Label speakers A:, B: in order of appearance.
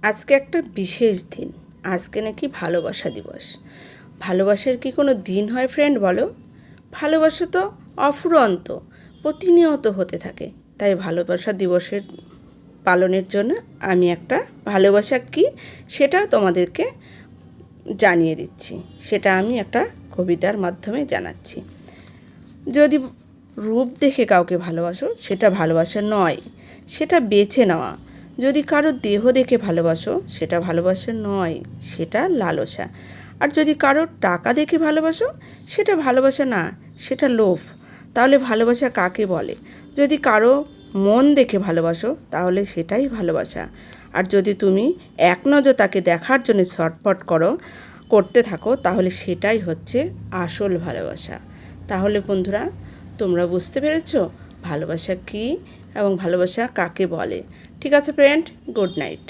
A: আজকে একটা বিশেষ দিন। আজকে নাকি ভালোবাসা দিবস। ভালোবাসার কি কোনো দিন হয় ফ্রেন্ড বলো? ভালোবাসা তো অফুরন্ত, প্রতিনিয়ত হতে থাকে। তাই ভালোবাসা দিবসের পালনের জন্য আমি একটা ভালোবাসা কী সেটা তোমাদেরকে জানিয়ে দিচ্ছি। সেটা আমি একটা কবিতার মাধ্যমে জানাচ্ছি। যদি রূপ দেখে কাউকে ভালোবাসো সেটা ভালোবাসা নয়, সেটা বেছে নেওয়া। যদি কারোর দেহ দেখে ভালোবাসো সেটা ভালোবাসা নয়, সেটা লালসা। আর যদি কারোর টাকা দেখে ভালোবাসো সেটা ভালোবাসা না, সেটা লোভ। তাহলে ভালোবাসা কাকে বলে? যদি কারো মন দেখে ভালোবাসো তাহলে সেটাই ভালোবাসা। আর যদি তুমি এক নজর তাকে দেখার জন্য ছটফট করতে থাকো তাহলে সেটাই হচ্ছে আসল ভালোবাসা। তাহলে বন্ধুরা, তোমরা বুঝতে পেরেছো ভালোবাসা কী এবং ভালোবাসা কাকে বলে। ঠিক আছে ফ্রেন্ড, গুড নাইট।